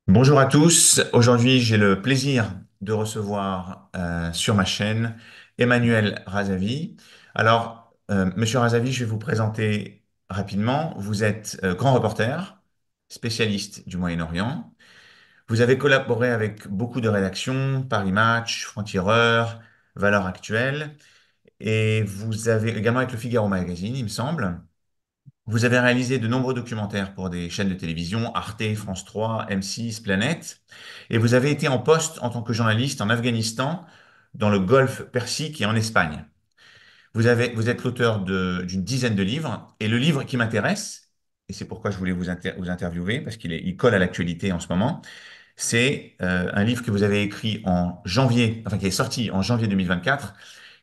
Bonjour à tous. Aujourd'hui, j'ai le plaisir de recevoir sur ma chaîne Emmanuel Razavi. Alors, Monsieur Razavi, je vais vous présenter rapidement. Vous êtes grand reporter, spécialiste du Moyen-Orient. Vous avez collaboré avec beaucoup de rédactions, Paris Match, Franc-Tireur, Valeurs Actuelles, et vous avez également avec le Figaro Magazine, il me semble. Vous avez réalisé de nombreux documentaires pour des chaînes de télévision, Arte, France 3, M6, Planète, et vous avez été en poste en tant que journaliste en Afghanistan, dans le Golfe Persique et en Espagne. Vous êtes l'auteur d'une dizaine de livres, et le livre qui m'intéresse, et c'est pourquoi je voulais vous interviewer, parce il colle à l'actualité en ce moment, c'est un livre que vous avez écrit en janvier, enfin qui est sorti en janvier 2024,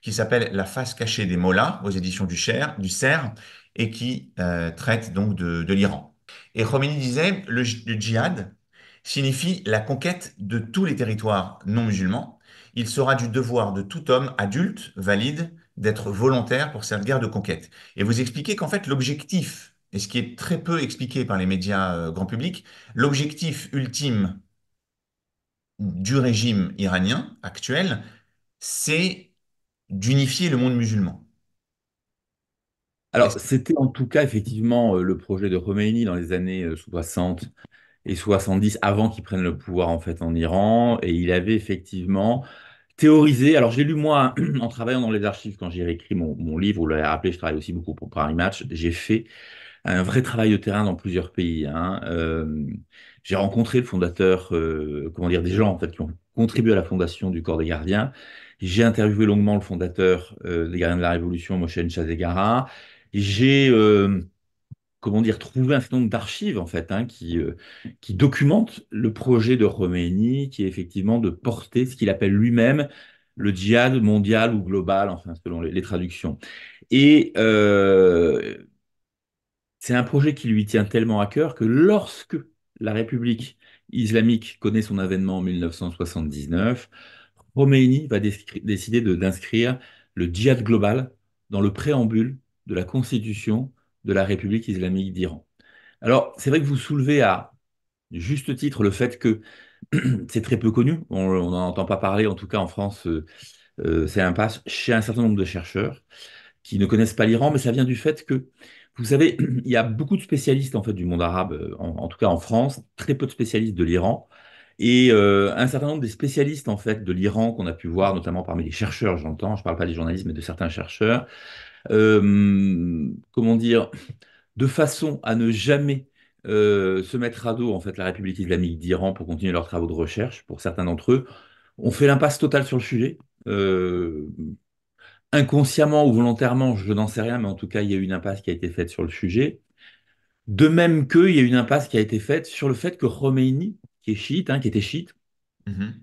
qui s'appelle La face cachée des Mollahs aux éditions du CERF et qui traite donc de l'Iran. Et Khomeini disait, le djihad signifie la conquête de tous les territoires non musulmans. Il sera du devoir de tout homme adulte, valide, d'être volontaire pour cette guerre de conquête. Et vous expliquez qu'en fait l'objectif, et ce qui est très peu expliqué par les médias grand public, l'objectif ultime du régime iranien actuel, c'est d'unifier le monde musulman. Alors, Est-ce- c'était en tout cas effectivement le projet de Khomeini dans les années 60 et 70, avant qu'il prenne le pouvoir en fait en Iran, et il avait effectivement théorisé. Alors, j'ai lu moi en travaillant dans les archives quand j'ai réécrit mon livre. Vous l'avez rappelé, je travaille aussi beaucoup pour Paris Match. J'ai fait un vrai travail de terrain dans plusieurs pays, hein. J'ai rencontré le fondateur, comment dire, des gens en fait qui ont contribué à la fondation du Corps des Gardiens. J'ai interviewé longuement le fondateur des Gardiens de la Révolution, Moshe Nchazegara. J'ai comment dire, trouvé un certain nombre d'archives en fait, hein, qui documentent le projet de Khomeini, qui est effectivement de porter ce qu'il appelle lui-même le djihad mondial ou global, enfin selon les traductions. Et c'est un projet qui lui tient tellement à cœur que lorsque la République islamique connaît son avènement en 1979, Khomeini va décider d'inscrire le djihad global dans le préambule de la constitution de la République islamique d'Iran. Alors, c'est vrai que vous soulevez à juste titre le fait que c'est très peu connu, on n'en entend pas parler, en tout cas en France, c'est un pas chez un certain nombre de chercheurs qui ne connaissent pas l'Iran, mais ça vient du fait que, vous savez, il y a beaucoup de spécialistes en fait du monde arabe, en tout cas en France, très peu de spécialistes de l'Iran. Et un certain nombre des spécialistes en fait de l'Iran qu'on a pu voir, notamment parmi les chercheurs, j'entends, je ne parle pas des journalistes, mais de certains chercheurs, comment dire, de façon à ne jamais se mettre à dos en fait la République islamique d'Iran pour continuer leurs travaux de recherche, pour certains d'entre eux, on fait l'impasse totale sur le sujet. Inconsciemment ou volontairement, je n'en sais rien, mais en tout cas, il y a eu une impasse qui a été faite sur le sujet. De même qu'il y a eu une impasse qui a été faite sur le fait que Khomeini, qui est chiite, hein, qui était chiite, Mhm,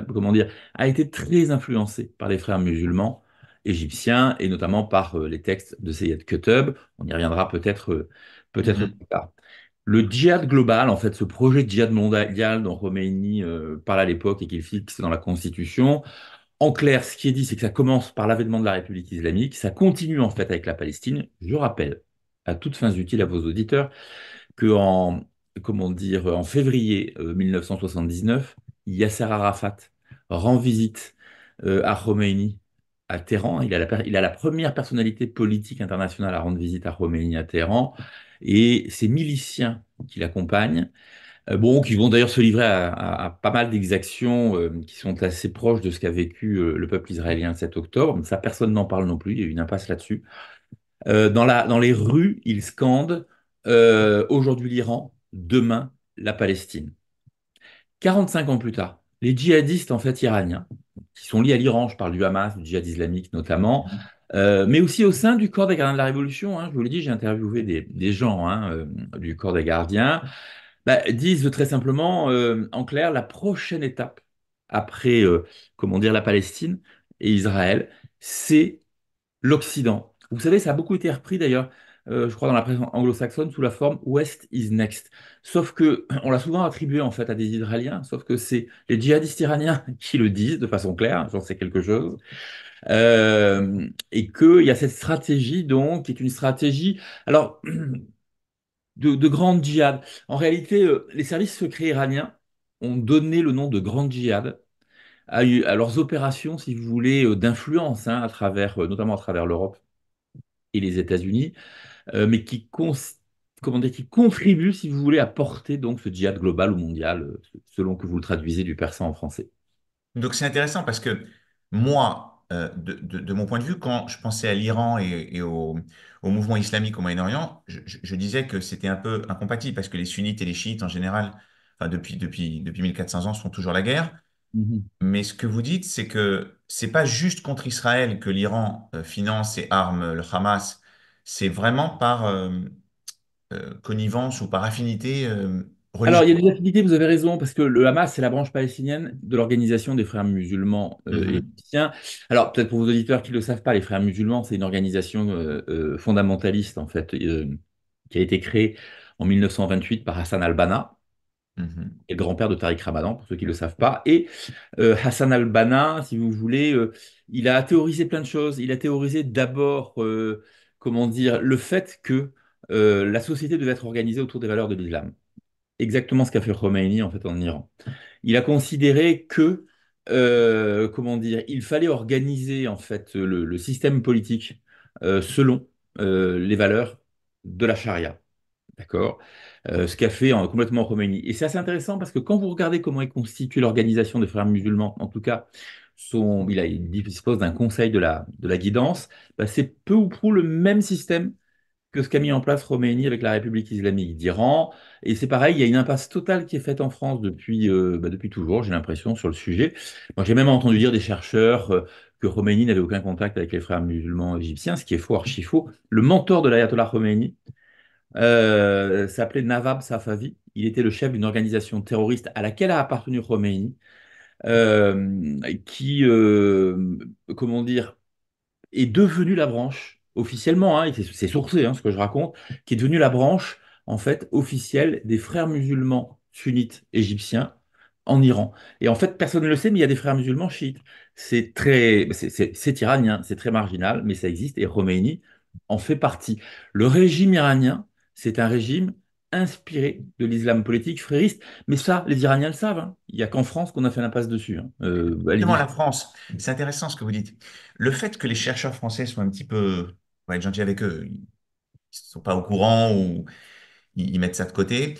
comment dire, a été très influencé par les frères musulmans égyptiens et notamment par les textes de Seyyed Qutb. On y reviendra peut-être mhm, plus tard. Le djihad global, en fait, ce projet de djihad mondial dont Khomeini parle à l'époque et qu'il fixe dans la Constitution, en clair, ce qui est dit, c'est que ça commence par l'avènement de la République islamique, ça continue en fait avec la Palestine. Je rappelle, à toutes fins utiles à vos auditeurs, que comment dire, en février 1979, Yasser Arafat rend visite à Khomeini à Téhéran. Il a la première personnalité politique internationale à rendre visite à Khomeini à Téhéran. Et ces miliciens qui l'accompagnent, bon, qui vont d'ailleurs se livrer à pas mal d'exactions qui sont assez proches de ce qu'a vécu le peuple israélien le 7 octobre. Mais ça, personne n'en parle non plus. Il y a eu une impasse là-dessus. Dans les rues, ils scandent aujourd'hui l'Iran, demain la Palestine. 45 ans plus tard, les djihadistes en fait iraniens, qui sont liés à l'Iran, je parle du Hamas, du djihad islamique notamment, mhm, mais aussi au sein du corps des gardiens de la Révolution, hein, je vous l'ai dit, j'ai interviewé des gens, hein, du corps des gardiens, bah, disent très simplement, en clair, la prochaine étape après, comment dire, la Palestine et Israël, c'est l'Occident. Vous savez, ça a beaucoup été repris d'ailleurs, je crois, dans la presse anglo-saxonne sous la forme West is next. Sauf que on l'a souvent attribué en fait à des Israéliens, sauf que c'est les djihadistes iraniens qui le disent de façon claire, j'en sais quelque chose, et qu'il y a cette stratégie donc qui est une stratégie. Alors de grande djihad. En réalité, les services secrets iraniens ont donné le nom de grande djihad à leurs opérations, si vous voulez, d'influence, hein, à travers, notamment à travers l'Europe et les États-Unis, mais comment dire, qui contribuent, si vous voulez, à porter donc ce djihad global ou mondial, selon que vous le traduisez du persan en français. Donc c'est intéressant parce que moi, de mon point de vue, quand je pensais à l'Iran et au mouvement islamique au Moyen-Orient, je disais que c'était un peu incompatible parce que les sunnites et les chiites en général, enfin depuis 1400 ans, font toujours la guerre. Mhm. Mais ce que vous dites, c'est que c'est pas juste contre Israël que l'Iran finance et arme le Hamas, c'est vraiment par connivence ou par affinité Alors, religieuse. il y a des affinités, vous avez raison, parce que le Hamas, c'est la branche palestinienne de l'Organisation des Frères musulmans Mhm, égyptiens. Alors, peut-être pour vos auditeurs qui ne le savent pas, les Frères musulmans, c'est une organisation fondamentaliste, en fait, qui a été créée en 1928 par Hassan al-Banna, mhm. qui est le grand-père de Tariq Ramadan, pour ceux qui ne le savent pas. Et Hassan al-Banna, si vous voulez, il a théorisé plein de choses. Il a théorisé d'abord, comment dire, le fait que la société devait être organisée autour des valeurs de l'islam. Exactement ce qu'a fait Khomeini en fait en Iran. Il a considéré que, comment dire, il fallait organiser en fait le système politique selon les valeurs de la charia. D'accord? Ce qu'a fait complètement Khomeini. Et c'est assez intéressant parce que quand vous regardez comment est constituée l'organisation des frères musulmans, en tout cas, il dispose d'un conseil de la guidance, bah, c'est peu ou prou le même système que ce qu'a mis en place Khomeini avec la République islamique d'Iran. Et c'est pareil, il y a une impasse totale qui est faite en France depuis toujours, j'ai l'impression, sur le sujet. Moi, j'ai même entendu dire des chercheurs que Khomeini n'avait aucun contact avec les frères musulmans égyptiens, ce qui est faux, archi faux. Le mentor de l'ayatollah Khomeini s'appelait Nawab Safavi. Il était le chef d'une organisation terroriste à laquelle a appartenu Khomeini, qui, comment dire, est devenue la branche, officiellement, hein, et c'est sourcé ce que je raconte, qui est devenue la branche, en fait, officielle des frères musulmans sunnites égyptiens en Iran. Et en fait, personne ne le sait, mais il y a des frères musulmans chiites. C'est iranien, c'est très marginal, mais ça existe, et Khomeini en fait partie. Le régime iranien, c'est un régime inspiré de l'islam politique frériste, mais ça, les Iraniens le savent, hein. Il n'y a qu'en France qu'on a fait l'impasse dessus, hein. Justement, Allez-y. la France, c'est intéressant ce que vous dites. Le fait que les chercheurs français soient un petit peu, on va être gentil avec eux, ils ne sont pas au courant ou ils mettent ça de côté.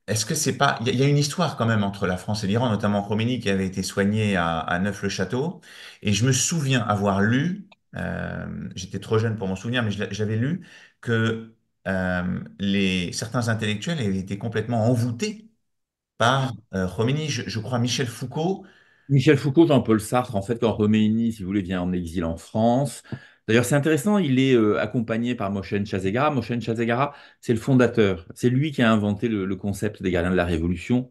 Est-ce que c'est pas, il y a une histoire quand même entre la France et l'Iran, notamment Khomeini qui avait été soigné à Neuf-le-Château. Et je me souviens avoir lu, j'étais trop jeune pour m'en souvenir, mais j'avais lu que certains intellectuels avaient été complètement envoûtés par Khomeini. Je crois Michel Foucault. Michel Foucault, Jean-Paul Sartre, en fait, quand Khomeini, si vous voulez, vient en exil en France. D'ailleurs, c'est intéressant, il est accompagné par Mohsen Chazegara. Mohsen Chazegara, c'est le fondateur. C'est lui qui a inventé le concept des gardiens de la Révolution,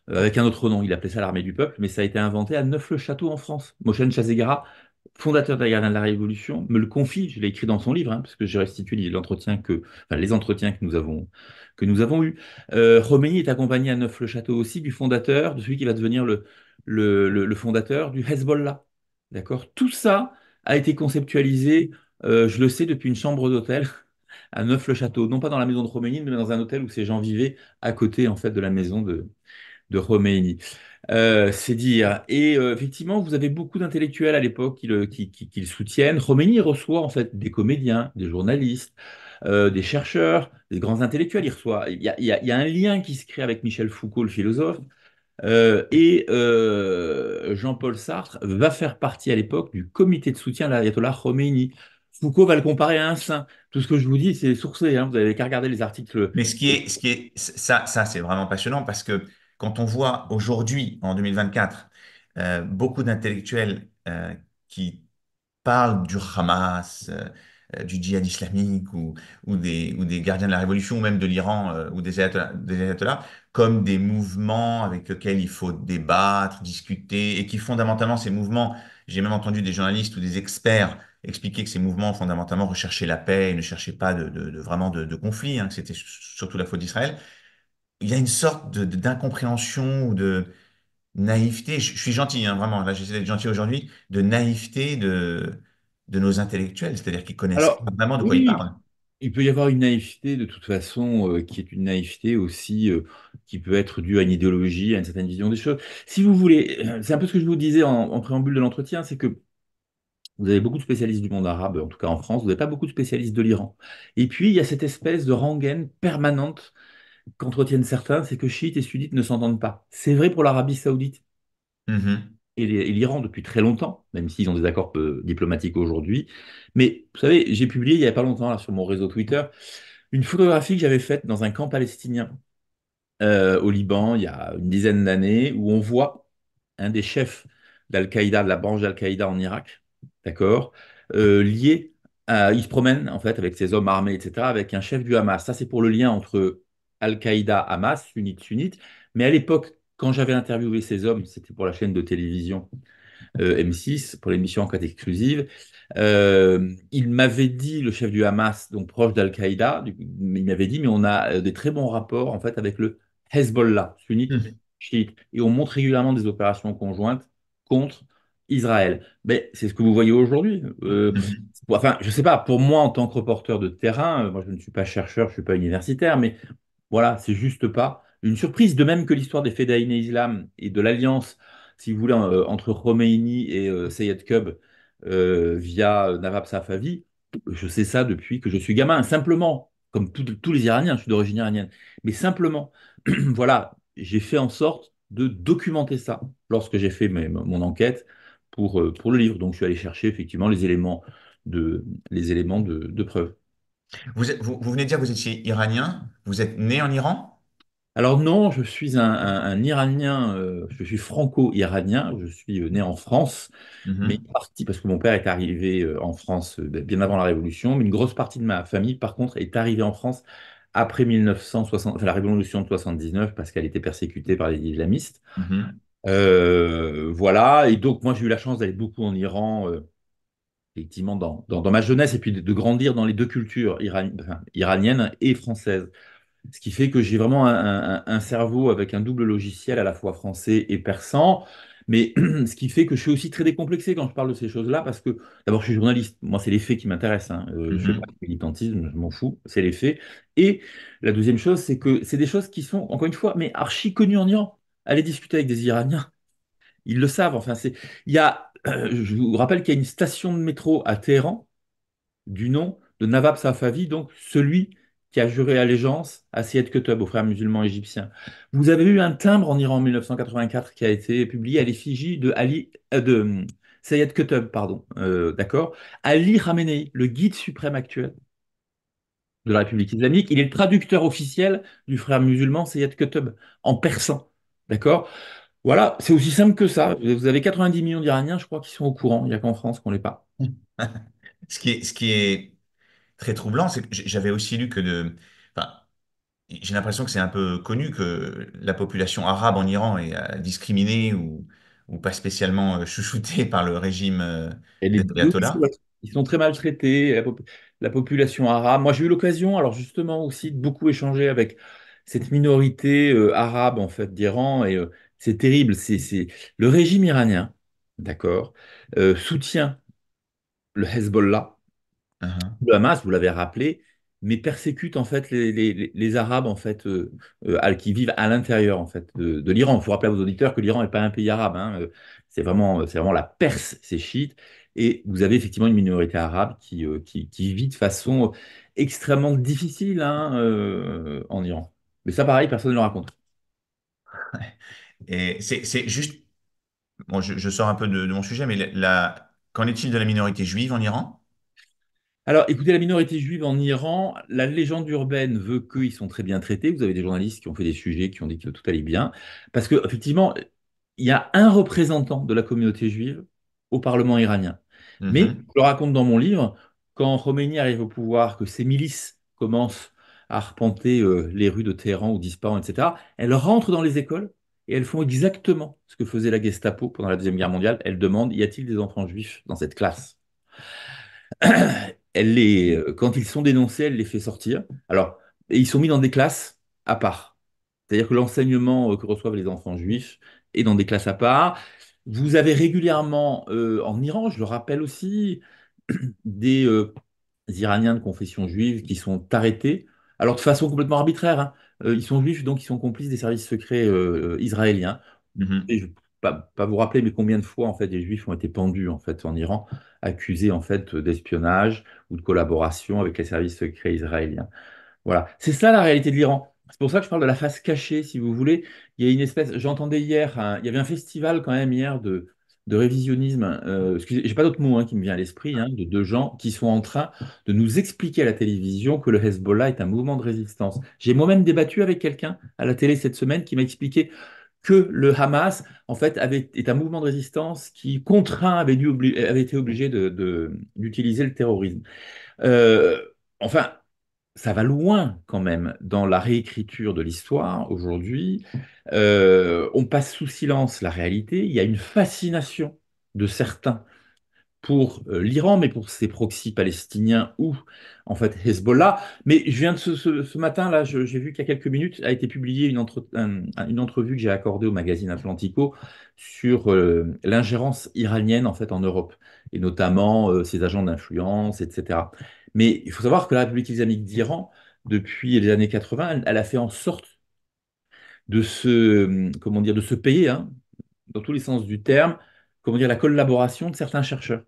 avec un autre nom. Il appelait ça l'armée du peuple, mais ça a été inventé à Neuf-le-Château en France. Mohsen Chazegara, fondateur des gardiens de la Révolution, me le confie. Je l'ai écrit dans son livre, parce que j'ai restitué les entretiens que nous avons eus. Khomeini est accompagné à Neuf-le-Château aussi du fondateur, de celui qui va devenir le fondateur du Hezbollah. D'accord? Tout ça a été conceptualisé, je le sais, depuis une chambre d'hôtel à Neuf-le-Château. Non pas dans la maison de Khomeini, mais dans un hôtel où ces gens vivaient à côté, en fait, de la maison de Khomeini. C'est dire. Et effectivement, vous avez beaucoup d'intellectuels à l'époque qui le soutiennent. Khomeini reçoit, en fait, des comédiens, des journalistes, des chercheurs, des grands intellectuels. Il y a un lien qui se crée avec Michel Foucault, le philosophe, et Jean-Paul Sartre va faire partie à l'époque du comité de soutien de l'ayatollah Khomeini. Foucault va le comparer à un saint. Tout ce que je vous dis, c'est sourcé, hein. Vous n'avez qu'à regarder les articles. Mais ça, c'est vraiment passionnant parce que quand on voit aujourd'hui, en 2024, beaucoup d'intellectuels qui parlent du Hamas, du djihad islamique ou des gardiens de la révolution, ou même de l'Iran ou des ayatollahs, comme des mouvements avec lesquels il faut débattre, discuter, et qui fondamentalement, ces mouvements, j'ai même entendu des journalistes ou des experts expliquer que ces mouvements, fondamentalement, recherchaient la paix et ne cherchaient pas vraiment de conflit, hein, que c'était surtout la faute d'Israël. Il y a une sorte d'incompréhension ou de naïveté, je suis gentil, hein, vraiment, là j'essaie d'être gentil aujourd'hui, de naïveté de nos intellectuels, c'est-à-dire qu'ils connaissent Alors, pas vraiment de quoi ils oui, parlent. Il peut y avoir une naïveté de toute façon qui est une naïveté aussi qui peut être due à une idéologie, à une certaine vision des choses. Si vous voulez, c'est un peu ce que je vous disais en préambule de l'entretien, c'est que vous avez beaucoup de spécialistes du monde arabe, en tout cas en France, vous n'avez pas beaucoup de spécialistes de l'Iran. Et puis il y a cette espèce de rengaine permanente qu'entretiennent certains, c'est que chiites et sunnites ne s'entendent pas. C'est vrai pour l'Arabie saoudite Mhm. et l'Iran depuis très longtemps, même s'ils ont des accords diplomatiques aujourd'hui. Mais vous savez, j'ai publié il n'y a pas longtemps là, sur mon réseau Twitter une photographie que j'avais faite dans un camp palestinien au Liban il y a une dizaine d'années, où on voit un des chefs d'Al-Qaïda, de la branche d'Al-Qaïda en Irak, d'accord, lié à, il se promène en fait avec ses hommes armés, etc., avec un chef du Hamas. Ça, c'est pour le lien entre Al-Qaïda, Hamas, sunnite. Mais à l'époque, quand j'avais interviewé ces hommes, c'était pour la chaîne de télévision M6 pour l'émission Enquête exclusive. Il m'avait dit, le chef du Hamas, donc proche d'Al-Qaïda, il m'avait dit, mais on a des très bons rapports en fait avec le Hezbollah, sunnite, Mhm. chiite, et on monte régulièrement des opérations conjointes contre Israël. Mais c'est ce que vous voyez aujourd'hui. Mhm. Enfin, je sais pas, pour moi en tant que reporter de terrain, moi je ne suis pas chercheur, je ne suis pas universitaire, mais voilà, c'est juste pas une surprise, de même que l'histoire des Fedayeen Islam et de l'alliance, si vous voulez, entre Khomeini et Seyed Qutb via Nawab Safavi. Je sais ça depuis que je suis gamin. Simplement, comme tous les Iraniens, je suis d'origine iranienne, mais simplement, voilà, j'ai fait en sorte de documenter ça lorsque j'ai fait mon enquête pour le livre. Donc, je suis allé chercher effectivement de, les éléments de preuve. Vous venez de dire que vous étiez iranien, vous êtes né en Iran? Alors non, je suis un Iranien, je suis franco-iranien, je suis né en France, mais Mhm. parti parce que mon père est arrivé en France bien avant la Révolution, mais une grosse partie de ma famille, par contre, est arrivée en France après 1960, enfin, la Révolution de 79, parce qu'elle était persécutée par les islamistes. Mhm. Voilà, et donc moi j'ai eu la chance d'aller beaucoup en Iran, effectivement, dans ma jeunesse, et puis de grandir dans les deux cultures, enfin, iranienne et française. Ce qui fait que j'ai vraiment un cerveau avec un double logiciel à la fois français et persan. Mais ce qui fait que je suis aussi très décomplexé quand je parle de ces choses-là, parce que d'abord, je suis journaliste. Moi, c'est les faits qui m'intéressent, hein. Je ne fais pas Mhm. de militantisme, je m'en fous, c'est les faits. Et la deuxième chose, c'est que c'est des choses qui sont, encore une fois, mais archi connues en Iran. Allez discuter avec des Iraniens, ils le savent. Enfin, je vous rappelle qu'il y a une station de métro à Téhéran du nom de Nawab Safavi, donc celui qui a juré allégeance à Syed Qutb, aux frères musulmans égyptiens. Vous avez eu un timbre en Iran en 1984 qui a été publié à l'effigie de Syed Qutb, pardon, d'accord? Ali Khamenei, le guide suprême actuel de la République islamique, il est le traducteur officiel du frère musulman Syed Qutb en persan, d'accord? Voilà, c'est aussi simple que ça. Vous avez 90 millions d'Iraniens, je crois, qui sont au courant. Il n'y a qu'en France qu'on ne l'est pas. Ce qui est très troublant, c'est que j'avais aussi lu enfin, j'ai l'impression que c'est un peu connu que la population arabe en Iran est discriminée ou pas spécialement chouchoutée par le régime Et des oui, ayatollahs. ils sont très maltraités, la population arabe. Moi, j'ai eu l'occasion, alors justement aussi, de beaucoup échanger avec cette minorité arabe, en fait, d'Iran, et c'est terrible. Le régime iranien, d'accord, soutient le Hezbollah, Mhm. le Hamas, vous l'avez rappelé, mais persécute en fait les Arabes en fait qui vivent à l'intérieur en fait de l'Iran. Il faut rappeler à vos auditeurs que l'Iran n'est pas un pays arabe, hein. C'est vraiment la Perse, c'est chiite, et vous avez effectivement une minorité arabe qui vit de façon extrêmement difficile, hein, en Iran. Mais ça, pareil, personne ne le raconte. Et c'est juste, bon, je sors un peu de mon sujet, mais qu'en est-il de la minorité juive en Iran? Alors, écoutez, la minorité juive en Iran, la légende urbaine veut qu'ils sont très bien traités. Vous avez des journalistes qui ont fait des sujets, qui ont dit que tout allait bien. Parce que, effectivement, il y a un représentant de la communauté juive au Parlement iranien. Mais, Mhm. je le raconte dans mon livre, quand Khomeini arrive au pouvoir, que ses milices commencent à arpenter les rues de Téhéran ou d'Ispahan, etc., elles rentrent dans les écoles et elles font exactement ce que faisait la Gestapo pendant la Deuxième Guerre mondiale. Elles demandent, y a-t-il des enfants juifs dans cette classe? Quand ils sont dénoncés, elle les fait sortir. Alors, et ils sont mis dans des classes à part. C'est-à-dire que l'enseignement que reçoivent les enfants juifs est dans des classes à part. Vous avez régulièrement en Iran, je le rappelle aussi, des Iraniens de confession juive qui sont arrêtés, alors de façon complètement arbitraire, hein. Ils sont juifs, donc ils sont complices des services secrets israéliens. Mhm. Et je ne vais pas vous rappeler, mais combien de fois en fait des juifs ont été pendus en fait en Iran, accusés en fait d'espionnage ou de collaboration avec les services secrets israéliens. Voilà, c'est ça la réalité de l'Iran. C'est pour ça que je parle de la face cachée, si vous voulez. Il y a une espèce, j'entendais hier, il y avait un festival quand même hier de révisionnisme. Excusez, j'ai pas d'autre mot hein, qui me vient à l'esprit, hein, de deux gens qui sont en train de nous expliquer à la télévision que le Hezbollah est un mouvement de résistance. J'ai moi-même débattu avec quelqu'un à la télé cette semaine qui m'a expliqué que le Hamas, en fait, est un mouvement de résistance qui, contraint, avait été obligé d'utiliser le terrorisme. Euh, enfin, ça va loin quand même dans la réécriture de l'histoire aujourd'hui. On passe sous silence la réalité. Il y a une fascination de certains pour l'Iran, mais pour ses proxys palestiniens ou en fait Hezbollah. Mais je viens de ce matin, là, j'ai vu qu'il y a quelques minutes a été publiée une entrevue que j'ai accordée au magazine Atlantico sur l'ingérence iranienne en fait en Europe, et notamment ses agents d'influence, etc. Mais il faut savoir que la République islamique d'Iran, depuis les années 80, elle a fait en sorte comment dire, de se payer, hein, dans tous les sens du terme, comment dire, la collaboration de certains chercheurs.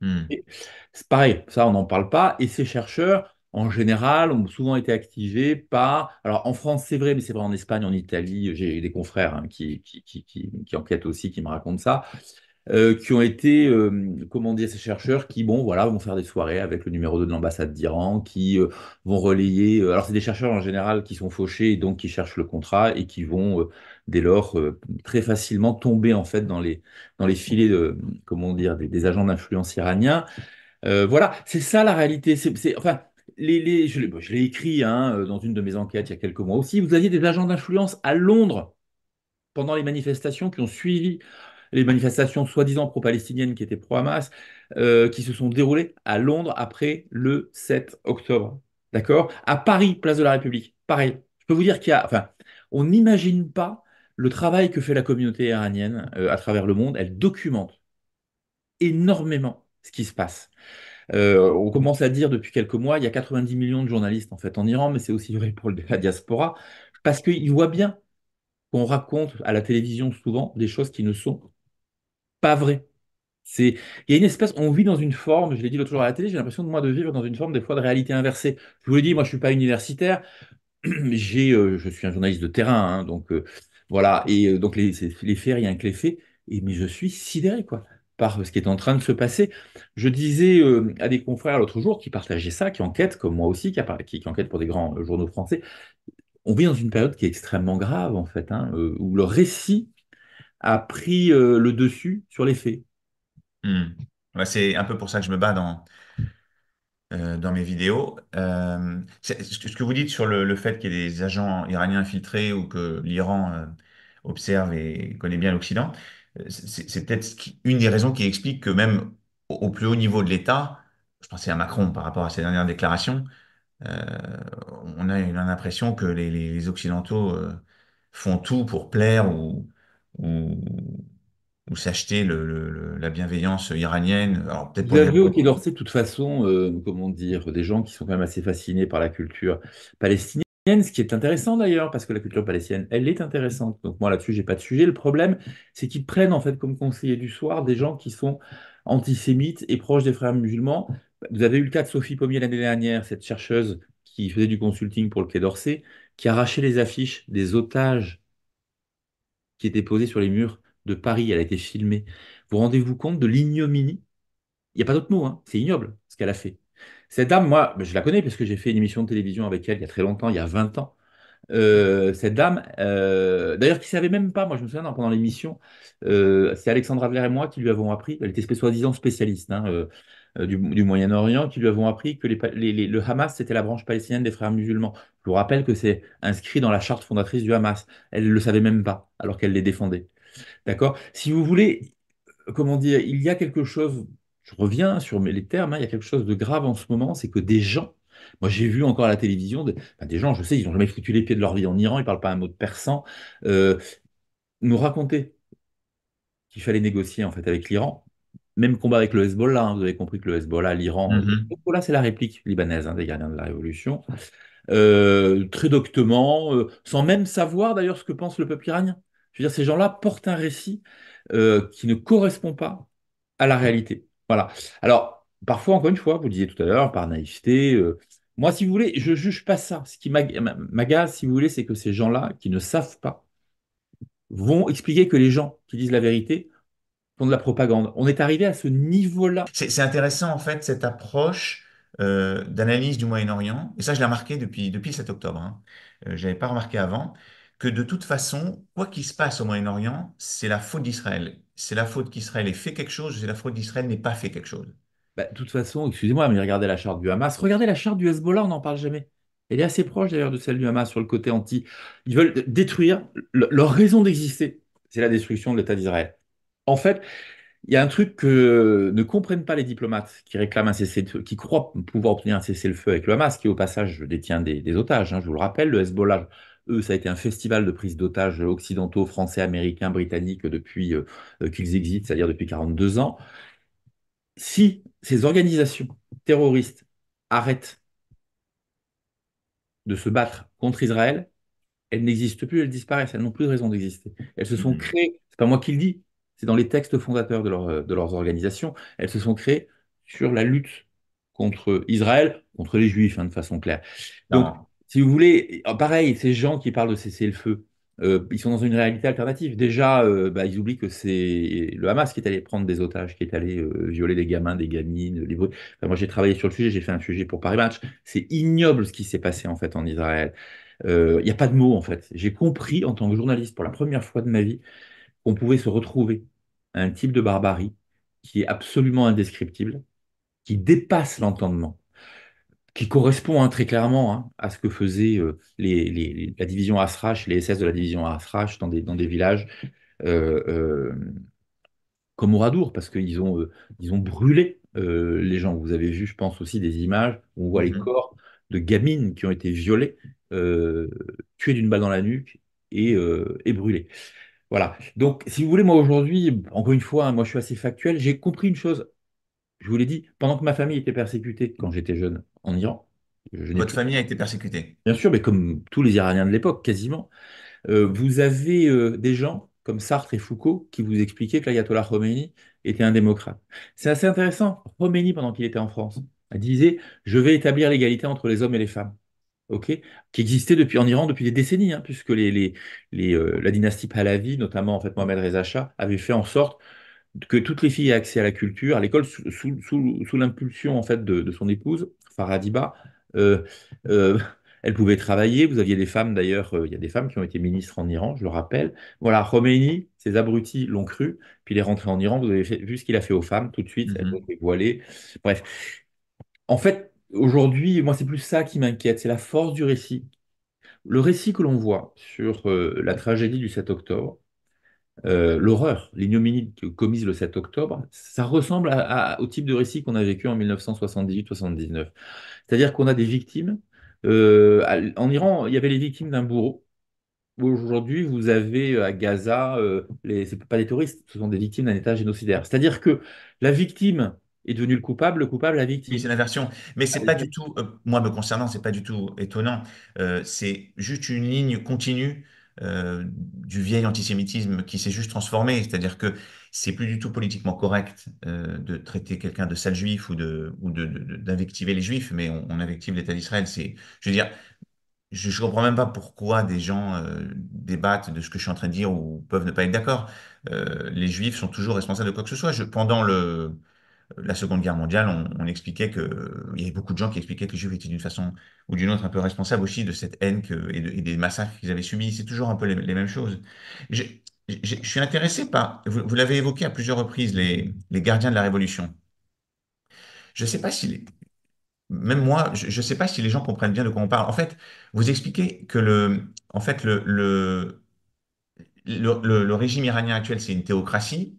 Mhm. Et c'est pareil, ça on n'en parle pas. Et ces chercheurs, en général, ont souvent été activés par... Alors en France, c'est vrai, mais c'est vrai en Espagne, en Italie, j'ai des confrères hein, qui enquêtent aussi, qui me racontent ça, qui ont été, comment dire, ces chercheurs qui, bon, voilà, vont faire des soirées avec le numéro 2 de l'ambassade d'Iran, qui vont relayer... alors c'est des chercheurs en général qui sont fauchés, et donc qui cherchent le contrat et qui vont, dès lors, très facilement tomber en fait dans les filets de, comment dire, des agents d'influence iraniens. Voilà, c'est ça la réalité. Enfin, je l'ai écrit hein, dans une de mes enquêtes il y a quelques mois aussi. Vous aviez des agents d'influence à Londres pendant les manifestations qui ont suivi les manifestations soi-disant pro-palestiniennes qui étaient pro-Hamas, qui se sont déroulées à Londres après le 7 octobre. D'accord? À Paris, place de la République. Pareil. Je peux vous dire qu'il y a, enfin, on n'imagine pas le travail que fait la communauté iranienne à travers le monde. Elle documente énormément ce qui se passe. On commence à dire depuis quelques mois, il y a 90 millions de journalistes en fait en Iran, mais c'est aussi vrai pour la diaspora, parce qu'ils voient bien qu'on raconte à la télévision souvent des choses qui ne sont pas vraies. Il y a une espèce, on vit dans une forme, je l'ai dit l'autre jour à la télé, j'ai l'impression de moi de vivre dans une forme des fois de réalité inversée. Je vous l'ai dit, moi je suis pas universitaire, je suis un journaliste de terrain, hein, donc voilà, et donc les faits, rien que les faits, mais je suis sidéré, quoi, par ce qui est en train de se passer. Je disais à des confrères l'autre jour qui partageaient ça, qui enquêtent, comme moi aussi, qui enquêtent pour des grands journaux français, on vit dans une période qui est extrêmement grave, en fait, hein, où le récit a pris le dessus sur les faits. Mhm. Ouais, c'est un peu pour ça que je me bats dans mes vidéos. Ce que vous dites sur le fait qu'il y ait des agents iraniens infiltrés ou que l'Iran observe et connaît bien l'Occident, c'est peut-être une des raisons qui explique que même au plus haut niveau de l'État, je pensais à Macron par rapport à ses dernières déclarations, euh, on a l'impression que les Occidentaux font tout pour plaire ou, ou s'acheter la bienveillance iranienne. Alors peut-être Vous pour des avez au raisons. Quai d'Orsay, de toute façon, comment dire, des gens qui sont quand même assez fascinés par la culture palestinienne, ce qui est intéressant d'ailleurs, parce que la culture palestinienne, elle est intéressante. Donc moi là-dessus, j'ai pas de sujet. Le problème, c'est qu'ils prennent en fait comme conseillers du soir des gens qui sont antisémites et proches des frères musulmans. Vous avez eu le cas de Sophie Pommier l'année dernière, cette chercheuse qui faisait du consulting pour le Quai d'Orsay, qui arrachait les affiches des otages qui étaient posés sur les murs de Paris. Elle a été filmée. Vous rendez-vous compte de l'ignominie? Il n'y a pas d'autre mot, hein. C'est ignoble ce qu'elle a fait. Cette dame, moi, je la connais parce que j'ai fait une émission de télévision avec elle il y a très longtemps, il y a 20 ans. Cette dame, d'ailleurs, qui ne savait même pas, moi je me souviens pendant l'émission, c'est Alexandra Vler et moi qui lui avons appris, elle était soi-disant spécialiste hein, du Moyen-Orient, qui lui avons appris que le Hamas, c'était la branche palestinienne des frères musulmans. Je vous rappelle que c'est inscrit dans la charte fondatrice du Hamas. Elle ne le savait même pas, alors qu'elle les défendait. D'accord? Si vous voulez, comment dire, il y a quelque chose, je reviens sur les termes, hein, il y a quelque chose de grave en ce moment, c'est que des gens, moi j'ai vu encore à la télévision, enfin, des gens, je sais, ils n'ont jamais foutu les pieds de leur vie en Iran, ils ne parlent pas un mot de persan, euh, nous raconter qu'il fallait négocier en fait avec l'Iran. Même combat avec le Hezbollah, hein. Vous avez compris que le Hezbollah, l'Iran, le Mhm. Hezbollah, c'est la réplique libanaise, hein, des gardiens de la Révolution. Très doctement, sans même savoir d'ailleurs ce que pense le peuple iranien. Je veux dire, ces gens-là portent un récit qui ne correspond pas à la réalité. Voilà. Alors, parfois, encore une fois, vous le disiez tout à l'heure, par naïveté, moi, si vous voulez, je juge pas ça. Ce qui m'agace, si vous voulez, c'est que ces gens-là, qui ne savent pas, vont expliquer que les gens qui disent la vérité font de la propagande. On est arrivé à ce niveau-là. C'est intéressant en fait cette approche d'analyse du Moyen-Orient, et ça je l'ai remarqué depuis le 7 octobre, hein. Je n'avais pas remarqué avant, que de toute façon, quoi qu'il se passe au Moyen-Orient, c'est la faute d'Israël. C'est la faute qu'Israël ait fait quelque chose, c'est la faute d'Israël n'ait pas fait quelque chose. Bah, de toute façon, excusez-moi, mais regardez la charte du Hamas. Regardez la charte du Hezbollah, on n'en parle jamais. Elle est assez proche d'ailleurs de celle du Hamas sur le côté anti. Ils veulent détruire leur raison d'exister. C'est la destruction de l'État d'Israël. En fait, il y a un truc que ne comprennent pas les diplomates qui réclament un cessez-le-feu, qui croient pouvoir obtenir un cessez-le-feu avec le Hamas, qui au passage détient des otages, hein, je vous le rappelle. Le Hezbollah, eux, ça a été un festival de prise d'otages occidentaux, français, américains, britanniques depuis qu'ils existent, c'est-à-dire depuis 42 ans. Si ces organisations terroristes arrêtent de se battre contre Israël, elles n'existent plus, elles disparaissent, elles n'ont plus de raison d'exister. Elles se sont Mhm. créées, c'est pas moi qui le dis, c'est dans les textes fondateurs de leurs organisations, elles se sont créées sur la lutte contre Israël, contre les Juifs, hein, de façon claire. Donc, Non. si vous voulez, pareil, ces gens qui parlent de cesser le feu, ils sont dans une réalité alternative. Déjà, bah, ils oublient que c'est le Hamas qui est allé prendre des otages, qui est allé violer des gamins, des gamines, les Enfin, moi, j'ai travaillé sur le sujet, j'ai fait un sujet pour Paris Match. C'est ignoble ce qui s'est passé en fait en Israël. Il n'y a pas de mots en fait. J'ai compris en tant que journaliste pour la première fois de ma vie qu'on pouvait se retrouver à un type de barbarie qui est absolument indescriptible, qui dépasse l'entendement, qui correspond hein, très clairement hein, à ce que faisaient la division Asrach, les SS de la division Asrach dans des villages euh, euh, comme Oradour, parce ils ont brûlé les gens. Vous avez vu, je pense, aussi des images où on voit les Mhm. corps de gamines qui ont été violées, euh, tuées d'une balle dans la nuque et brûlées. Voilà. Donc, si vous voulez, moi aujourd'hui, encore une fois, hein, moi je suis assez factuel, j'ai compris une chose. Je vous l'ai dit, pendant que ma famille était persécutée quand j'étais jeune en Iran, je n'ai Votre plus. famille a été persécutée. Bien sûr, mais comme tous les Iraniens de l'époque, quasiment, vous avez des gens comme Sartre et Foucault qui vous expliquaient que l'ayatollah Khomeini était un démocrate. C'est assez intéressant. Khomeini, pendant qu'il était en France, disait, je vais établir l'égalité entre les hommes et les femmes. Ok, qui existait depuis, en Iran depuis des décennies, hein, puisque la dynastie Pahlavi, notamment en fait Mohammad Reza Shah, avait fait en sorte que toutes les filles aient accès à la culture, à l'école, sous l'impulsion en fait de son épouse, Faradiba. Euh, euh, elle pouvait travailler. Vous aviez des femmes d'ailleurs, il y a des femmes qui ont été ministres en Iran, je le rappelle. Voilà, Khomeini, ces abrutis l'ont cru, puis il est rentré en Iran. Vous avez vu ce qu'il a fait aux femmes tout de suite, elles ont Mhm. été voilées. Bref, en fait, aujourd'hui, moi, c'est plus ça qui m'inquiète, c'est la force du récit. Le récit que l'on voit sur la tragédie du 7 octobre, l'horreur, l'ignominie commise le 7 octobre, ça ressemble au type de récit qu'on a vécu en 1978-79. C'est-à-dire qu'on a des victimes. En Iran, il y avait les victimes d'un bourreau. Aujourd'hui, vous avez à Gaza, c'est pas des touristes, ce sont des victimes d'un État génocidaire. C'est-à-dire que la victime est devenue le coupable la Oui, victime. c'est l'inversion. Mais c'est pas du tout, moi me concernant, c'est pas du tout étonnant. C'est juste une ligne continue du vieil antisémitisme qui s'est juste transformé. C'est-à-dire que c'est plus du tout politiquement correct de traiter quelqu'un de sale juif ou d'invectiver les juifs, mais on invective l'État d'Israël. Je veux dire, je comprends même pas pourquoi des gens débattent de ce que je suis en train de dire ou peuvent ne pas être d'accord. Les juifs sont toujours responsables de quoi que ce soit. Pendant la Seconde Guerre mondiale, on expliquait il y avait beaucoup de gens qui expliquaient que les Juifs étaient d'une façon ou d'une autre un peu responsables aussi de cette haine et des massacres qu'ils avaient subis. C'est toujours un peu les mêmes choses. Je suis intéressé par, vous l'avez évoqué à plusieurs reprises, les gardiens de la Révolution. Je ne sais pas si, même moi, je ne sais pas si les gens comprennent bien de quoi on parle. En fait, vous expliquez que en fait, le régime iranien actuel, c'est une théocratie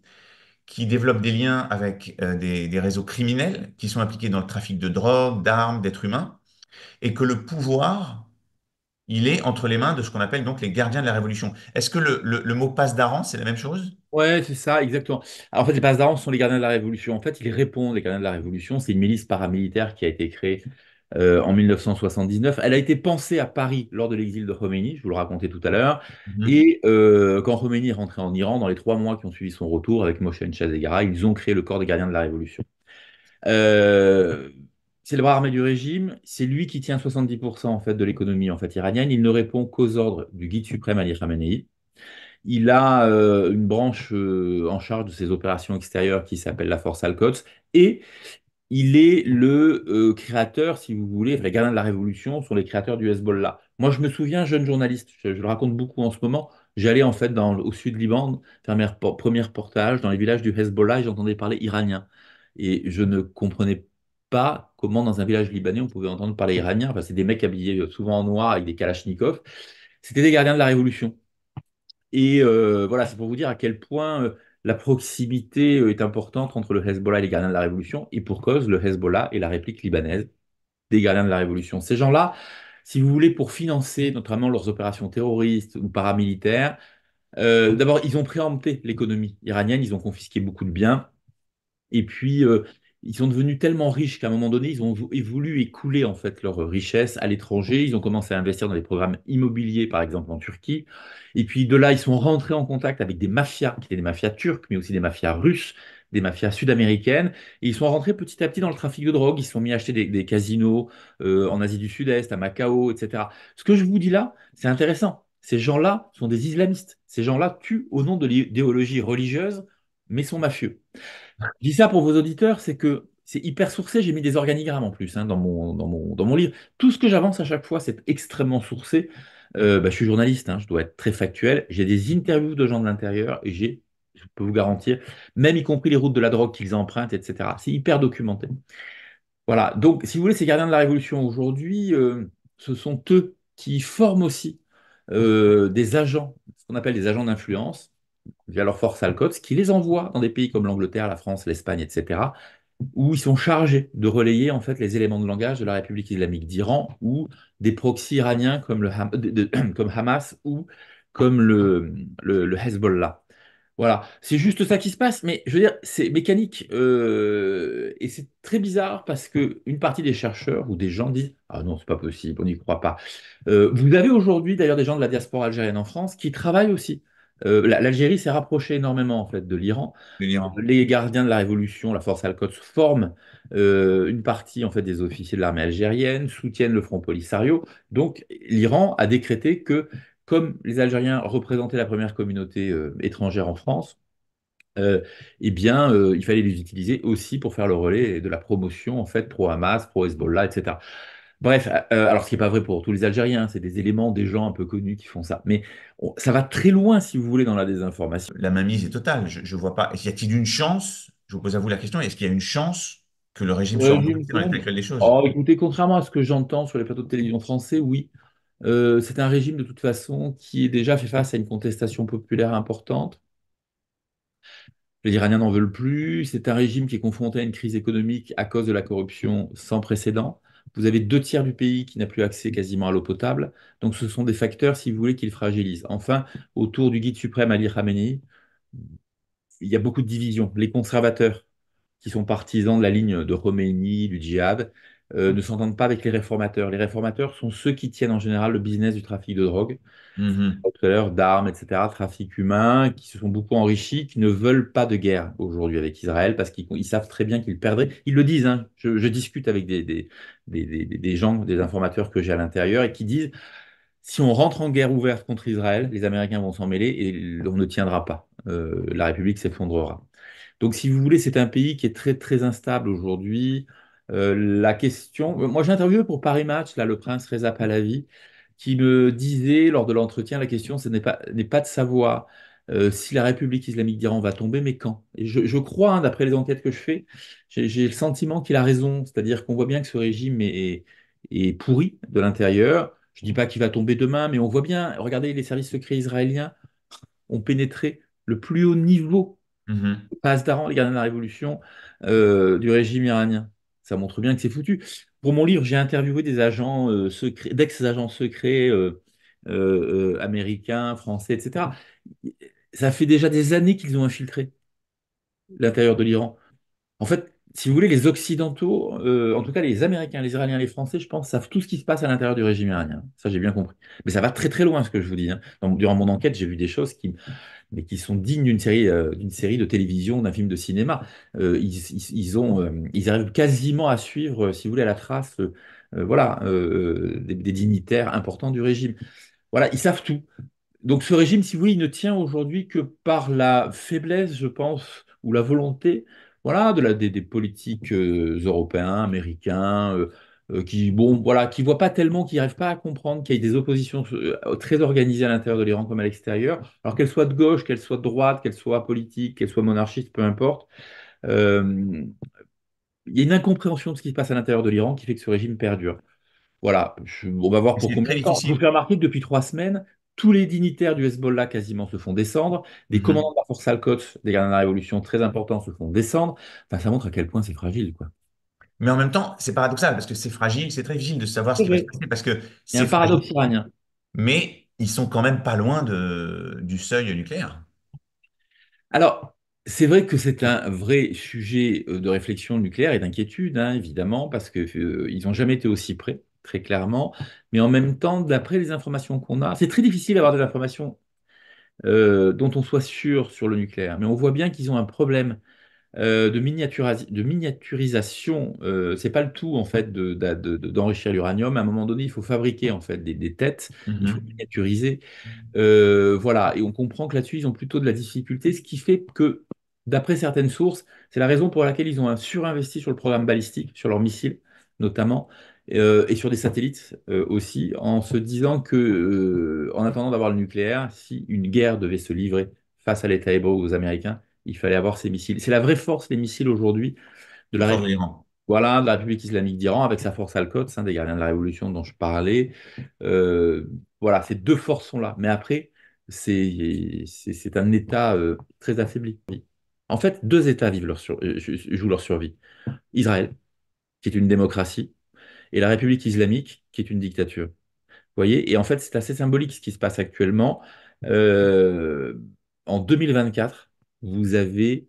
qui développe des liens avec des réseaux criminels qui sont impliqués dans le trafic de drogue, d'armes, d'êtres humains, et que le pouvoir il est entre les mains de ce qu'on appelle donc les gardiens de la Révolution. Est-ce que le mot passe d'Aran, c'est la même chose? Ouais, c'est ça, exactement. Alors, en fait, les Passes d'Armes sont les gardiens de la Révolution. En fait, ils répondent, les gardiens de la Révolution. C'est une milice paramilitaire qui a été créée en 1979. Elle a été pensée à Paris lors de l'exil de Khomeini, je vous le racontais tout à l'heure. Mhm. Et quand Khomeini est rentré en Iran, dans les 3 mois qui ont suivi son retour avec Mohsen Shah-Zegara, ils ont créé le corps des gardiens de la Révolution. Euh, c'est le bras armé du régime. C'est lui qui tient 70% en fait de l'économie en fait iranienne. Il ne répond qu'aux ordres du guide suprême Ali Khamenei. Il a une branche en charge de ses opérations extérieures qui s'appelle la Force Al-Quds et il est le créateur, si vous voulez, enfin, les gardiens de la Révolution sont les créateurs du Hezbollah. Moi, je me souviens, jeune journaliste, je le raconte beaucoup en ce moment, j'allais en fait au sud Liban faire mes premiers reportages dans les villages du Hezbollah et j'entendais parler iranien. Et je ne comprenais pas comment dans un village libanais on pouvait entendre parler iranien. Enfin, c'est des mecs habillés souvent en noir avec des kalachnikovs. C'était des gardiens de la Révolution. Et voilà, c'est pour vous dire à quel point la proximité est importante entre le Hezbollah et les gardiens de la Révolution, et pour cause, le Hezbollah est la réplique libanaise des gardiens de la Révolution. Ces gens-là, si vous voulez, pour financer notamment leurs opérations terroristes ou paramilitaires, d'abord, ils ont préempté l'économie iranienne, ils ont confisqué beaucoup de biens, et puis, ils sont devenus tellement riches qu'à un moment donné, ils voulu écouler en fait leur richesse à l'étranger. Ils ont commencé à investir dans des programmes immobiliers, par exemple en Turquie. Et puis de là, ils sont rentrés en contact avec des mafias, qui étaient des mafias turques, mais aussi des mafias russes, des mafias sud-américaines. Et ils sont rentrés petit à petit dans le trafic de drogue. Ils se sont mis à acheter des casinos en Asie du Sud-Est, à Macao, etc. Ce que je vous dis là, c'est intéressant. Ces gens-là sont des islamistes. Ces gens-là tuent au nom de l'idéologie religieuse, mais sont mafieux. Je dis ça pour vos auditeurs, c'est que c'est hyper sourcé. J'ai mis des organigrammes en plus dans mon livre. Tout ce que j'avance à chaque fois, c'est extrêmement sourcé. Je suis journaliste, hein, je dois être très factuel. J'ai des interviews de gens de l'intérieur et je peux vous garantir, même y compris les routes de la drogue qu'ils empruntent, etc. C'est hyper documenté. Voilà. Donc, si vous voulez, ces gardiens de la Révolution aujourd'hui, ce sont eux qui forment aussi des agents, ce qu'on appelle des agents d'influence via leur force Alcots, qui les envoient dans des pays comme l'Angleterre, la France, l'Espagne, etc., où ils sont chargés de relayer en fait les éléments de langage de la République islamique d'Iran ou des proxys iraniens comme, comme Hamas ou comme le Hezbollah. Voilà, c'est juste ça qui se passe, mais je veux dire, c'est mécanique et c'est très bizarre parce que une partie des chercheurs ou des gens disent ah non, c'est pas possible, on n'y croit pas. Vous avez aujourd'hui d'ailleurs des gens de la diaspora algérienne en France qui travaillent aussi. L'Algérie s'est rapprochée énormément en fait de l'Iran. De l'Iran. Les gardiens de la Révolution, la force Al-Quds, forment une partie en fait des officiers de l'armée algérienne, soutiennent le Front Polisario. Donc l'Iran a décrété que comme les Algériens représentaient la première communauté étrangère en France, eh bien, il fallait les utiliser aussi pour faire le relais de la promotion en fait pro-Hamas, pro-Hezbollah, etc. Bref, alors ce qui n'est pas vrai pour tous les Algériens, c'est des éléments, des gens un peu connus qui font ça. Mais ça va très loin, si vous voulez, dans la désinformation. La mainmise est totale. Je vois pas. Y a-t-il une chance? Je vous pose à vous la question. Est-ce qu'il y a une chance que le régime soit Régime renversé dans l'état sombre. actuel des choses? Oh, écoutez, contrairement à ce que j'entends sur les plateaux de télévision français, oui. C'est un régime de toute façon qui est déjà fait face à une contestation populaire importante. Les Iraniens n'en veulent plus. C'est un régime qui est confronté à une crise économique à cause de la corruption sans précédent. Vous avez 2 tiers du pays qui n'a plus accès quasiment à l'eau potable. Donc ce sont des facteurs, si vous voulez, qui le fragilisent. Enfin, autour du guide suprême Ali Khamenei, il y a beaucoup de divisions. Les conservateurs, qui sont partisans de la ligne de Khomeini, du djihad, ne s'entendent pas avec les réformateurs. Les réformateurs sont ceux qui tiennent en général le business du trafic de drogue, Mhm. tout à l'heure, d'armes, etc., trafic humain, qui se sont beaucoup enrichis, qui ne veulent pas de guerre aujourd'hui avec Israël parce qu'ils savent très bien qu'ils perdraient. Ils le disent, hein. Je discute avec des gens, des informateurs que j'ai à l'intérieur et qui disent si on rentre en guerre ouverte contre Israël, les Américains vont s'en mêler et on ne tiendra pas. La République s'effondrera. Donc, si vous voulez, c'est un pays qui est très, très instable aujourd'hui. La question. Moi, j'ai interviewé pour Paris Match, là, le prince Reza Pahlavi, qui me disait lors de l'entretien, la question, ce n'est pas de savoir si la République islamique d'Iran va tomber, mais quand. Et je crois, hein, d'après les enquêtes que je fais, j'ai le sentiment qu'il a raison. C'est-à-dire qu'on voit bien que ce régime est pourri de l'intérieur. Je ne dis pas qu'il va tomber demain, mais on voit bien, regardez, les services secrets israéliens ont pénétré le plus haut niveau Mhm. passe d'Aran, les gardiens de la Révolution du régime iranien. Ça montre bien que c'est foutu. Pour mon livre, j'ai interviewé des agents secrets, d'ex-agents secrets américains, français, etc. Ça fait déjà des années qu'ils ont infiltré l'intérieur de l'Iran. En fait, si vous voulez, les Occidentaux, en tout cas les Américains, les Israéliens, les Français, je pense, savent tout ce qui se passe à l'intérieur du régime iranien. Ça, j'ai bien compris. Mais ça va très très loin, ce que je vous dis, hein. Durant mon enquête, j'ai vu des choses qui sont dignes d'une série de télévision, d'un film de cinéma. Ils arrivent quasiment à suivre, si vous voulez, à la trace, voilà, des dignitaires importants du régime. Voilà, ils savent tout. Donc ce régime, si vous voulez, il ne tient aujourd'hui que par la faiblesse, je pense, ou la volonté, voilà, des politiques européens, américains, qui, bon, voilà, qui voient pas tellement, qui n'arrivent pas à comprendre qu'il y a des oppositions très organisées à l'intérieur de l'Iran comme à l'extérieur, alors qu'elles soient de gauche, qu'elles soient de droite, qu'elles soient politiques, qu'elles soient monarchistes, peu importe. Euh, il y a une incompréhension de ce qui se passe à l'intérieur de l'Iran qui fait que ce régime perdure. Voilà, on va voir pour C'est combien très de temps. Je vous difficile. fais remarquer que depuis 3 semaines, tous les dignitaires du Hezbollah quasiment se font descendre, des commandants Mhm. de la force Al-Quds, des gardiens de la Révolution très importants, se font descendre. Enfin, ça montre à quel point c'est fragile, quoi. Mais en même temps, c'est paradoxal parce que c'est fragile, c'est très difficile de savoir ce C'est qui va se vrai. passer parce que Il y a c'est un paradoxe fragile, iranien. mais ils sont quand même pas loin du seuil nucléaire. Alors, c'est vrai que c'est un vrai sujet de réflexion nucléaire et d'inquiétude, hein, évidemment, parce que ils n'ont jamais été aussi près, très clairement. Mais en même temps, d'après les informations qu'on a, c'est très difficile d'avoir des informations dont on soit sûr sur le nucléaire. Mais on voit bien qu'ils ont un problème de miniaturisation. C'est pas le tout en fait d'enrichir l'uranium. À un moment donné, il faut fabriquer en fait des têtes. Il faut Mhm. miniaturiser. Voilà, et on comprend que là-dessus, ils ont plutôt de la difficulté, ce qui fait que, d'après certaines sources, c'est la raison pour laquelle ils ont un surinvesti sur le programme balistique, sur leurs missiles notamment, et sur des satellites aussi, en se disant que, en attendant d'avoir le nucléaire, si une guerre devait se livrer face à l'État hébreu ou aux Américains, il fallait avoir ces missiles. C'est la vraie force, les missiles aujourd'hui, de Très la fort de République. l'Iran. Voilà, de la République islamique d'Iran, avec sa force Al-Quds, hein, des gardiens de la Révolution dont je parlais. Euh, voilà, ces deux forces sont là. Mais après, c'est un État très affaibli. En fait, deux États jouent leur survie. Israël, qui est une démocratie, et la République islamique, qui est une dictature. Vous voyez? Et en fait, c'est assez symbolique ce qui se passe actuellement. Euh, En 2024, vous avez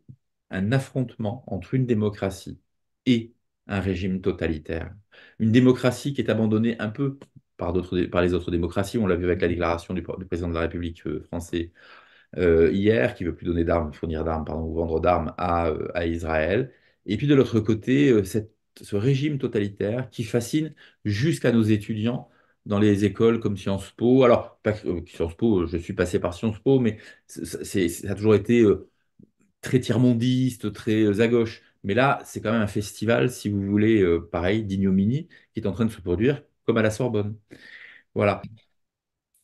un affrontement entre une démocratie et un régime totalitaire. Une démocratie qui est abandonnée un peu par les autres démocraties. On l'a vu avec la déclaration du président de la République français hier, qui veut plus donner d'armes, fournir d'armes, pardon, ou vendre d'armes à Israël. Et puis de l'autre côté, ce régime totalitaire qui fascine jusqu'à nos étudiants dans les écoles comme Sciences Po. Alors, pas, Sciences Po, je suis passé par Sciences Po, mais ça a toujours été très tiers-mondiste, très à gauche. Mais là, c'est quand même un festival, si vous voulez, pareil, d'ignominie, qui est en train de se produire, comme à la Sorbonne. Voilà.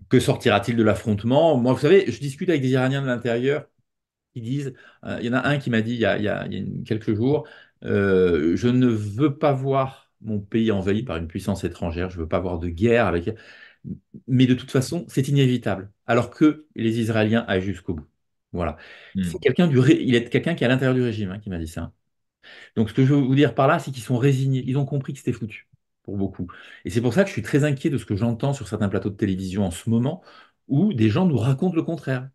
Que sortira-t-il de l'affrontement? Moi, vous savez, je discute avec des Iraniens de l'intérieur qui disent, il y en a un qui m'a dit quelques jours, je ne veux pas voir mon pays envahi par une puissance étrangère, je ne veux pas avoir de guerre avec... Mais de toute façon, c'est inévitable, alors que les Israéliens aillent jusqu'au bout. Voilà. C'est Mhm. il est quelqu'un qui est à l'intérieur du régime hein, qui m'a dit ça. Donc, ce que je veux vous dire par là, c'est qu'ils sont résignés. Ils ont compris que c'était foutu, pour beaucoup. Et c'est pour ça que je suis très inquiet de ce que j'entends sur certains plateaux de télévision en ce moment, où des gens nous racontent le contraire,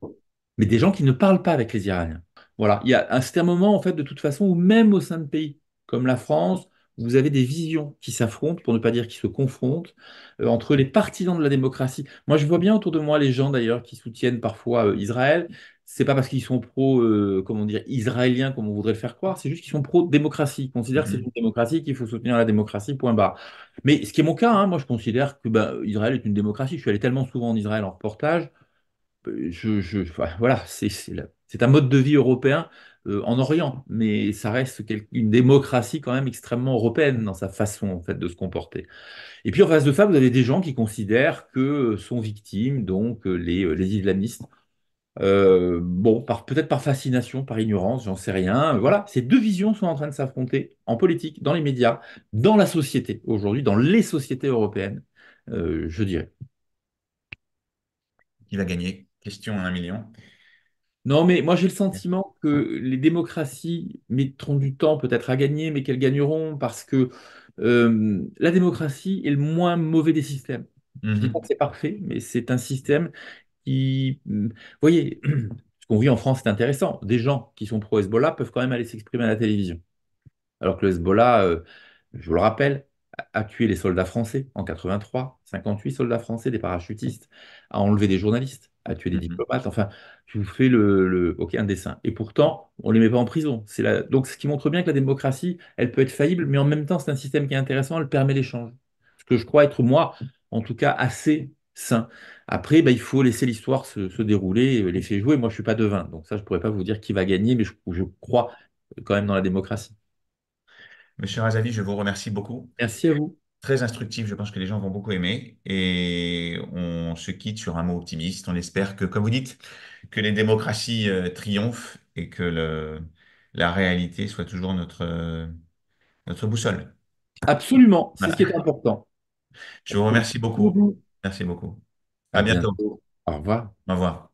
mais des gens qui ne parlent pas avec les Iraniens. Voilà, c'est un moment en fait de toute façon où même au sein de pays comme la France, vous avez des visions qui s'affrontent, pour ne pas dire qui se confrontent, entre les partisans de la démocratie. Moi, je vois bien autour de moi les gens d'ailleurs qui soutiennent parfois Israël. C'est pas parce qu'ils sont pro, comment dire, israéliens comme on voudrait le faire croire, c'est juste qu'ils sont pro-démocratie. Ils considèrent que c'est une Mhm. démocratie, qu'il faut soutenir la démocratie, point barre. Mais ce qui est mon cas, hein, moi je considère que ben, Israël est une démocratie. Je suis allé tellement souvent en Israël en reportage enfin, voilà, c'est un mode de vie européen en Orient, mais ça reste une démocratie quand même extrêmement européenne dans sa façon en fait de se comporter. Et puis en face de ça, vous avez des gens qui considèrent que sont victimes donc les islamistes. Bon, peut-être par fascination, par ignorance, j'en sais rien. Voilà, ces deux visions sont en train de s'affronter en politique, dans les médias, dans la société aujourd'hui, dans les sociétés européennes, je dirais. Qui va gagner? Question à 1 million. Non, mais moi j'ai le sentiment que les démocraties mettront du temps peut-être à gagner, mais qu'elles gagneront parce que La démocratie est le moins mauvais des systèmes. Je ne dis pas que Mhm. c'est parfait, mais c'est un système qui... Vous voyez, ce qu'on vit en France, c'est intéressant. Des gens qui sont pro-Hezbollah peuvent quand même aller s'exprimer à la télévision. Alors que le Hezbollah, je vous le rappelle, a tué les soldats français en 83, 58 soldats français, des parachutistes, a enlevé des journalistes, a tué des Mhm. diplomates. Enfin, je vous fais ok, un dessin. Et pourtant, on ne les met pas en prison. Donc, ce qui montre bien que la démocratie, elle peut être faillible, mais en même temps, c'est un système qui est intéressant, elle permet l'échange. Ce que je crois être, moi, en tout cas, assez sain. Après, il faut laisser l'histoire se dérouler, les faits jouer. Moi, je ne suis pas devin, donc ça, je ne pourrais pas vous dire qui va gagner, mais je crois quand même dans la démocratie. Monsieur Razali, je vous remercie beaucoup. Merci à vous. Très instructif, je pense que les gens vont beaucoup aimer. Et on se quitte sur un mot optimiste. On espère que, comme vous dites, que les démocraties triomphent et que la réalité soit toujours notre boussole. Absolument, c'est ce qui Voilà. est important. Je vous Merci remercie beaucoup. beaucoup. Merci beaucoup. À À bientôt. bientôt. Au revoir. Au revoir.